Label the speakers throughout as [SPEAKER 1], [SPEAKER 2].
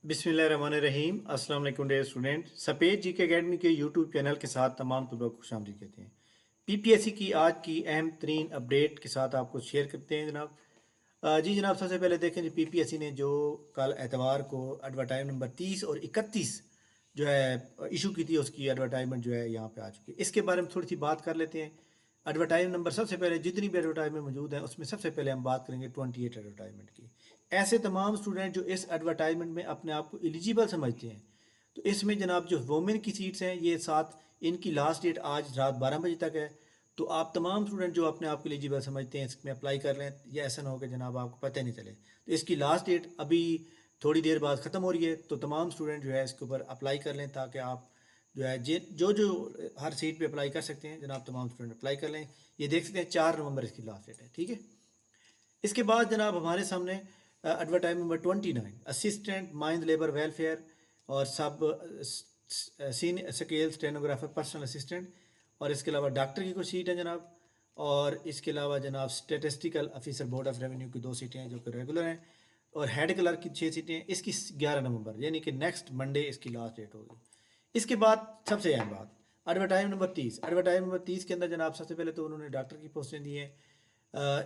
[SPEAKER 1] बिस्मिल्लाहिर्रहमानिर्रहीम। अस्सलाम वालेकुम डियर स्टूडेंट। सफ़ेद जी के अकेडमी के यूट्यूब चैनल के साथ तमाम तलबा को खुशामदीद कहते हैं। पीपीएससी की आज की अहम तरीन अपडेट के साथ आपको शेयर करते हैं जनाब। जी जनाब, सबसे पहले देखें जी पीपीएससी ने जो कल एतवार को एडवर्टाइज नंबर 30 और 31 जो है इशू की थी, उसकी एडवर्टाइजमेंट जो है यहाँ पे आ चुकी है। इसके बारे में थोड़ी सी बात कर लेते हैं। एडवर्टाइज नंबर सबसे पहले जितनी भी एडवर्टाइजमेंट मौजूद है उसमें सबसे पहले हम बात करेंगे 28 एडवर्टाइजमेंट की। ऐसे तमाम स्टूडेंट जो इस एडवर्टाइजमेंट में अपने आप को एलिजिबल समझते हैं, तो इसमें जनाब जो वोमेन की सीट्स हैं ये 7, इनकी लास्ट डेट आज रात 12 बजे तक है। तो आप तमाम स्टूडेंट जो अपने आप को एलिजिबल समझते हैं इसमें अप्लाई कर लें, या ऐसा ना हो कि जनाब आपको पता ही नहीं चले। तो इसकी लास्ट डेट अभी थोड़ी देर बाद ख़त्म हो रही है, तो तमाम स्टूडेंट जो है इसके ऊपर अप्लाई कर लें ताकि आप जो है जो जो हर सीट पे अप्लाई कर सकते हैं जनाब, तमाम स्टूडेंट अप्लाई कर लें। ये देख सकते हैं 4 नवंबर इसकी लास्ट डेट है, ठीक है। इसके बाद जनाब हमारे सामने advertise number 29 assistant mind labour welfare और सब senior scale stenographer personal assistant, और इसके अलावा डॉक्टर की कुछ सीट है जनाब, और इसके अलावा जनाब statistical officer board of revenue की 2 सीटें हैं जो कि रेगुलर हैं, और हेड क्लर्क की 6 सीटें हैं। इसकी 11 नवंबर यानी कि नेक्स्ट मंडे इसकी लास्ट डेट होगी। इसके बाद सबसे अहम बात एडवर्टाइज नंबर 30। एडवर्टाइज नंबर 30 के अंदर जनाब सबसे पहले तो उन्होंने डॉक्टर की पोस्टें दी हैं।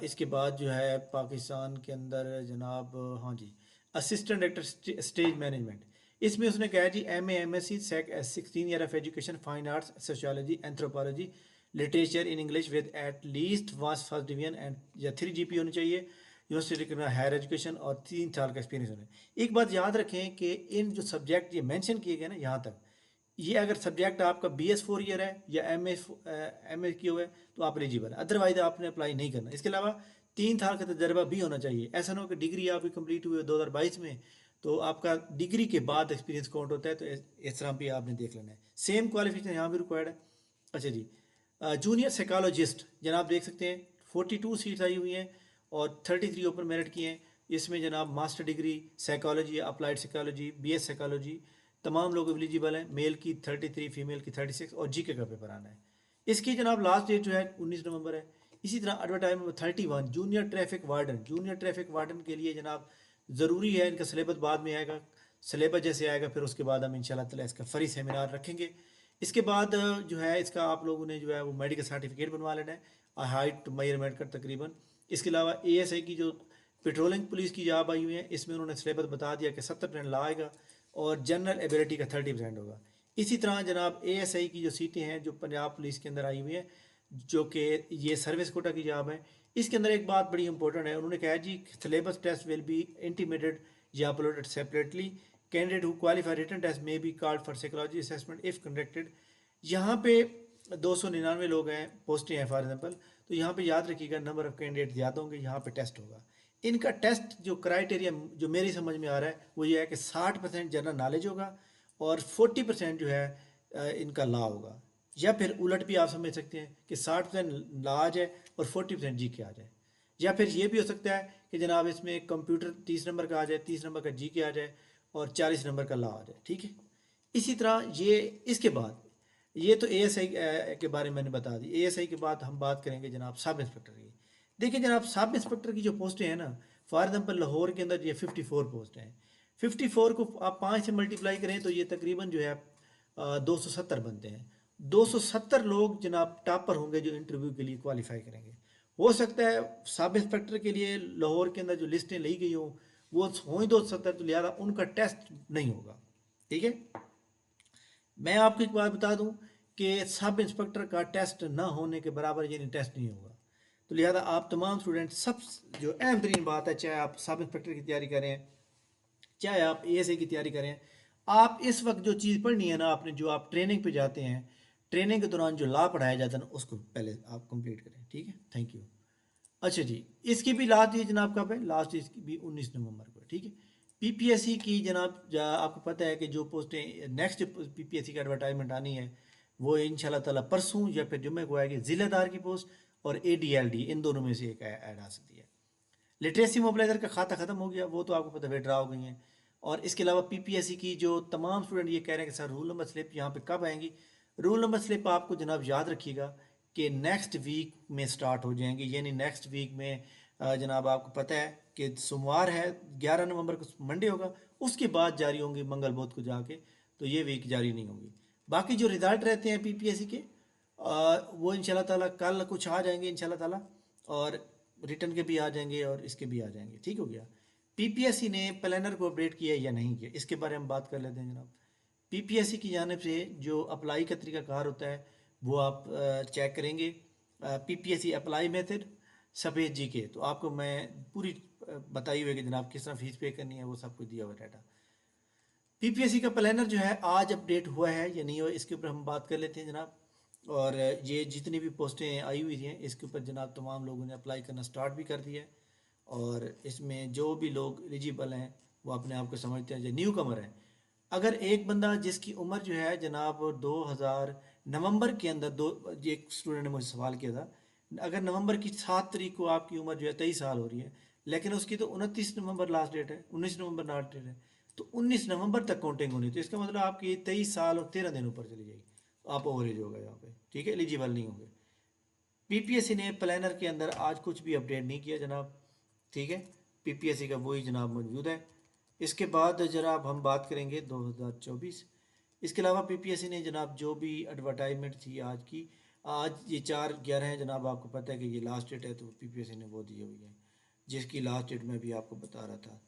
[SPEAKER 1] इसके बाद जो है पाकिस्तान के अंदर जनाब, हाँ जी, असिस्टेंट डायरेक्टर स्टेज मैनेजमेंट, इसमें उसने कहा जी MA MSc 16 year of education, fine arts, sociology, anthropology, literature in English with at least first division and या 3 GP होनी चाहिए, यूनिवर्सिटी में हायर एजुकेशन, और 3 साल का एक्सपीरियंस होना। एक बात याद रखें कि इन जो सब्जेक्ट ये मेंशन किए गए ना यहाँ तक, ये अगर सब्जेक्ट आपका BS 4 ईयर है या MA क्यू है तो आप एलिजिबल है, अदरवाइज आपने अप्लाई नहीं करना। इसके अलावा 3 साल का तजर्बा भी होना चाहिए। ऐसा ना हो कि डिग्री आपकी कंप्लीट हुई है 2022 में, तो आपका डिग्री के बाद एक्सपीरियंस काउंट होता है, तो इस तरह भी आपने देख लेना है। सेम क्वालिफिकेशन यहाँ भी रिक्वायर्ड है। अच्छा जी, जूनियर साइकोलॉजिस्ट जनाब देख सकते हैं 42 सीट्स आई हुई हैं और 33 ओपन मेरिट की हैं। इसमें जनाब master degree psychology, applied psychology, BS psychology, तमाम लोग एलिजिबल हैं। मेल की 33, फीमेल की 36, और जीके का पेपर आना है। इसकी जनाब लास्ट डेट जो है 19 नवंबर है। इसी तरह advertise number 31 junior traffic warden. Junior traffic warden के लिए जनाब ज़रूरी है, इनका सिलेबस बाद में आएगा, सिलेबस जैसे आएगा फिर उसके बाद हम इंशाल्लाह ताला इसका फ्री सेमिनार रखेंगे। इसके बाद जो है इसका आप लोगों ने जो है वो मेडिकल सर्टिफिकेट बनवा लेना है, हाइट मेजरमेंट का तकरीबन। इसके अलावा ASI की जो पेट्रोलिंग पुलिस की जॉब आई हुई है, इसमें उन्होंने सिलेबस बता दिया कि 70% ला आएगा और जनरल एबिलिटी का 30% होगा। इसी तरह जनाब ASI की जो सीटें हैं जो पंजाब पुलिस के अंदर आई हुई हैं, जो कि ये सर्विस कोटा की जॉब है, इसके अंदर एक बात बड़ी इंपॉर्टेंट है। उन्होंने कहा जी syllabus test will be intimated या uploaded separately, candidate who qualify written test may be called for psychology assessment if conducted. यहाँ पे 299 लोग हैं, पोस्टें हैं फॉर एग्जाम्पल, तो यहाँ पे याद रखिएगा नंबर ऑफ कैंडिडेट ज़्यादा होंगे, यहाँ पे टेस्ट होगा। इनका टेस्ट जो क्राइटेरिया जो मेरी समझ में आ रहा है वो ये है कि 60% जनरल नॉलेज होगा और 40% जो है इनका लॉ होगा, या फिर उलट भी आप समझ सकते हैं कि 60% लॉ आ जाए और 40% जी के आ जाए, या फिर ये भी हो सकता है कि जनाब इसमें कंप्यूटर 30 नंबर का आ जाए, 30 नंबर का जी के आ जाए और 40 नंबर का लॉ आ जाए, ठीक है। इसी तरह ये इसके बाद ये तो ASI के बारे में मैंने बता दी। ASI के बाद हम बात करेंगे जनाब सब इंस्पेक्टर की। देखिए जनाब सब इंस्पेक्टर की जो पोस्टें हैं ना, फॉर एग्जाम्पल लाहौर के अंदर ये 54 पोस्ट हैं। 54 को आप 5 से मल्टीप्लाई करें तो ये तकरीबन जो है 270 बनते हैं। 270 लोग जनाब टॉपर होंगे जो इंटरव्यू के लिए क्वालिफाई करेंगे। हो सकता है सब इंस्पेक्टर के लिए लाहौर के अंदर जो लिस्टें ली गई हों वो हों ही 270, तो लिहाजा उनका टेस्ट नहीं होगा, ठीक है। मैं आपको एक बात बता दूं कि सब इंस्पेक्टर का टेस्ट ना होने के बराबर यानी टेस्ट नहीं होगा। तो लिहाजा आप तमाम स्टूडेंट सब, जो अहम तरीन बात है, चाहे आप सब इंस्पेक्टर की तैयारी करें चाहे आप ASI की तैयारी करें, आप इस वक्त जो चीज़ पढ़नी है ना आपने, जो आप ट्रेनिंग पे जाते हैं, ट्रेनिंग के दौरान जो लॉ पढ़ाया जाता है ना उसको पहले आप कंप्लीट करें, ठीक है। Thank you. अच्छा जी, इसकी भी लास्ट डेट जनाब कब है? लास्ट इसकी भी 19 नवंबर को है, ठीक है। PPSC की जनाब आपको पता है कि जो पोस्टें नेक्स्ट PPSC की एडवर्टाइजमेंट आनी है वो इंशाल्लाह ताला परसों या फिर जुम्मे को आएगी। ज़िलेदार की पोस्ट और ADLD, इन दोनों में से एक ऐड आ सकती है। लिटरेसी मोबिलाइजर का खाता ख़त्म हो गया, वो तो आपको पता विड्रा हो गई हैं। और इसके अलावा PPSC की जो तमाम स्टूडेंट ये कह रहे हैं कि सर रूल नंबर स्लिप यहाँ पे कब आएंगी, रूल नंबर स्लिप आपको जनाब याद रखिएगा कि नेक्स्ट वीक में स्टार्ट हो जाएंगी, यानी नेक्स्ट वीक में जनाब आपको पता है कि सोमवार है 11 नवंबर को मंडे होगा, उसके बाद जारी होंगी मंगल बुध को जाके, तो ये वीक जारी नहीं होंगी। बाकी जो रिजल्ट रहते हैं पीपीएससी के वो इंशाल्लाह ताला कल कुछ आ जाएंगे इंशाल्लाह ताला, और रिटर्न के भी आ जाएंगे और इसके भी आ जाएंगे। ठीक हो गया। पीपीएससी ने प्लानर को अपडेट किया या नहीं किया, इसके बारे में बात कर लेते हैं जनाब। पीपीएससी की जानिब से जो अप्लाई का तरीकाकार होता है वो आप चेक करेंगे, पीपीएससी अप्लाई मेथड सफ़ेद जी के, तो आपको मैं पूरी बताई हुई है कि जनाब किस तरह फीस पे करनी है, वो सब कुछ दिया हुआ डाटा। पीपीएससी का प्लानर जो है आज अपडेट हुआ है या नहीं हुआ, इसके ऊपर हम बात कर लेते हैं जनाब। और ये जितनी भी पोस्टें आई हुई हैं इसके ऊपर जनाब तमाम लोगों ने अप्लाई करना स्टार्ट भी कर दिया है, और इसमें जो भी लोग एलिजिबल हैं वो अपने आप को समझते हैं जो न्यू कमर हैं। अगर एक बंदा जिसकी उम्र जो है जनाब 2000 नवंबर के अंदर, दो एक स्टूडेंट ने मुझे सवाल किया था, अगर नवंबर की 7 तारीख को आपकी उम्र जो है 23 साल हो रही है, लेकिन उसकी तो 29 नवंबर लास्ट डेट है, 19 नवंबर लास्ट डेट है, तो 19 नवंबर तक काउंटिंग होनी, तो इसका मतलब आपकी 23 साल और 13 दिन ऊपर चली जाएगी, तो आप ओवरेज होगा यहाँ पे, ठीक है, एलिजिबल नहीं होंगे। पीपीएससी ने प्लानर के अंदर आज कुछ भी अपडेट नहीं किया जनाब, ठीक है, पीपीएससी का वही जनाब मौजूद है। इसके बाद जनाब हम बात करेंगे 2024। इसके अलावा पीपीएससी ने जनाब जो भी एडवर्टाइजमेंट थी आज की, आज ये 4/11 है जनाब, आपको पता है कि ये लास्ट डेट है, तो पीपीएससी ने वो दी हुई है, जिसकी लास्ट डेट मैं भी आपको बता रहा था।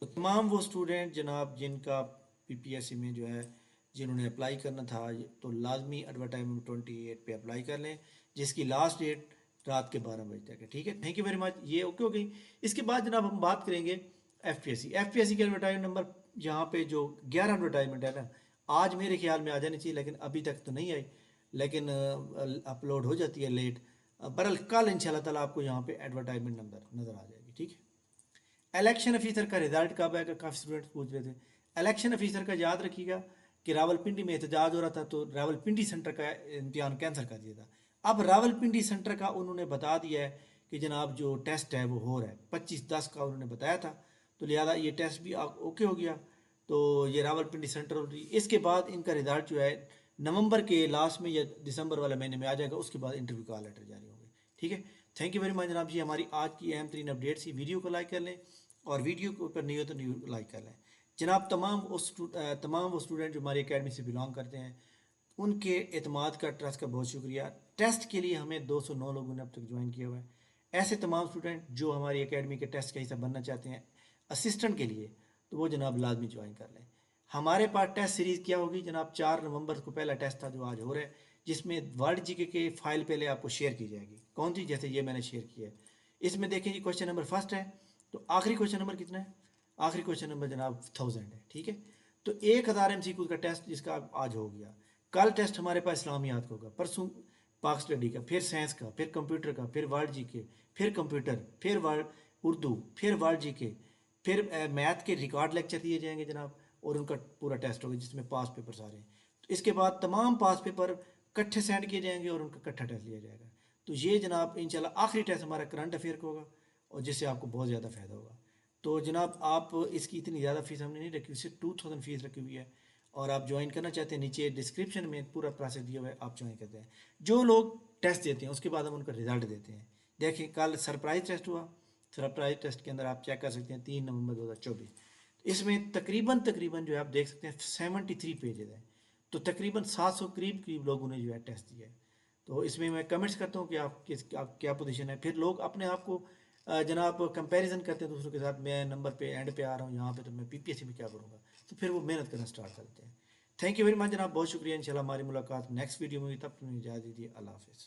[SPEAKER 1] तो तमाम वो स्टूडेंट जनाब जिनका पीपीएससी में जो है, जिन्होंने अप्लाई करना था, तो लाजमी एडवर्टाइजमेंट 28 पे अप्लाई कर लें, जिसकी लास्ट डेट रात के 12 बजे तक है। ठीक है, थैंक यू वेरी मच, ये ओके हो गई। इसके बाद जनाब हम बात करेंगे एफपीएससी के एडवर्टाइजमेंट नंबर, यहाँ पे जो 11 एडवर्टाइजमेंट है ना, आज मेरे ख्याल में आ जानी चाहिए, लेकिन अभी तक तो नहीं आई, लेकिन अपलोड हो जाती है लेट। बहरहाल कल इंशाल्लाह ताला आपको यहाँ पे एडवर्टाइजमेंट नंबर नज़र आ जाएगी। ठीक है, इलेक्शन ऑफिसर का रिजल्ट कब आएगा, काफ़ी स्टूडेंट्स पूछ रहे थे। इलेक्शन ऑफिसर का याद रखिएगा कि रावलपिंडी में एहतजाज हो रहा था, तो रावलपिंडी सेंटर का इम्तिहान कैंसिल कर दिया था। अब रावलपिंडी सेंटर का उन्होंने बता दिया है कि जनाब जो टेस्ट है वो हो रहा है, 25/10 का उन्होंने बताया था, तो लिहाजा ये टेस्ट भी ओके हो गया, तो ये रावलपिंडी सेंटर। इसके बाद इनका रिजल्ट जो है नवंबर के लास्ट में या दिसंबर वाले महीने में आ जाएगा, उसके बाद इंटरव्यू का लेटर जारी होंगे। ठीक है, थैंक यू वेरी मच जनाब जी, हमारी आज की अहम तरीन अपडेट थी। वीडियो को लाइक कर लें, और वीडियो के ऊपर नहीं हो तो नहीं लाइक कर लें जनाब। तमाम वो स्टूडेंट जो हमारी अकेडमी से बिलोंग करते हैं, उनके एतमाद का, ट्रस्ट का बहुत शुक्रिया। टेस्ट के लिए हमें 209 लोगों ने अब तक ज्वाइन किया हुआ है। ऐसे तमाम स्टूडेंट जो हमारी अकेडमी के टेस्ट का हिस्सा बनना चाहते हैं असिस्टेंट के लिए, तो वो जनाब लाजमी ज्वाइन कर लें। हमारे पास टेस्ट सीरीज़ क्या होगी जनाब, 4 नवंबर को पहला टेस्ट था जो आज हो रहा है, जिसमें वर्ल्ड जीके के फाइल पहले आपको शेयर की जाएगी। कौन सी, जैसे ये मैंने शेयर किया है, इसमें देखें जी क्वेश्चन नंबर फर्स्ट है, तो आखिरी क्वेश्चन नंबर कितना है, आखिरी क्वेश्चन नंबर जनाब 1000 है। ठीक है, तो 1000 MCQ का टेस्ट जिसका आज हो गया। कल टेस्ट हमारे पास इस्लामियात का होगा, परसों पाक स्टडी का, फिर साइंस का, फिर कंप्यूटर का, फिर वर्ल्ड जीके, फिर कंप्यूटर, फिर वर्ल्ड उर्दू, फिर वर्ल्ड जीके, फिर मैथ के रिकॉर्ड लेक्चर दिए जाएंगे जनाब, और उनका पूरा टेस्ट होगा जिसमें पास पेपर सारे हैं। तो इसके बाद तमाम पास पेपर इकट्ठे सेंड किए जाएंगे और उनका इकट्ठा टेस्ट लिया जाएगा। तो ये जनाब इंशाल्लाह आखिरी टेस्ट हमारा करंट अफेयर का होगा, और जिससे आपको बहुत ज़्यादा फ़ायदा होगा। तो जनाब आप इसकी इतनी ज़्यादा फीस हमने नहीं रखी, सिर्फ 2000 फीस रखी हुई है, और आप ज्वाइन करना चाहते हैं, नीचे डिस्क्रिप्शन में पूरा प्रोसेस दिया हुआ है, आप ज्वाइन करते हैं। जो लोग टेस्ट देते हैं उसके बाद हम उनका रिजल्ट देते हैं। देखिए कल सरप्राइज टेस्ट हुआ, सरप्राइज टेस्ट के अंदर आप चेक कर सकते हैं 3 नवंबर 2024, इसमें तकरीबन जो है आप देख सकते हैं 73 पेजेज हैं, तो तकरीबन 700 करीब लोगों ने जो है टेस्ट दिया है। तो इसमें मैं कमेंट्स करता हूँ कि आप क्या पोजीशन है, फिर लोग अपने आप को जनाब कंपैरिजन करते हैं दूसरों के साथ, मैं नंबर पे एंड पे आ रहा हूँ यहाँ पे, तो मैं पीपीएससी में क्या करूँगा, तो फिर वो मेहनत करना स्टार्ट करते हैं। थैंक यू वेरी मच जनाब, बहुत शुक्रिया। इंशाल्लाह हमारी मुलाकात नेक्स्ट वीडियो में हुई, तब तुम्हें इजाज़त दीजिए, अल्लाह हाफिज़।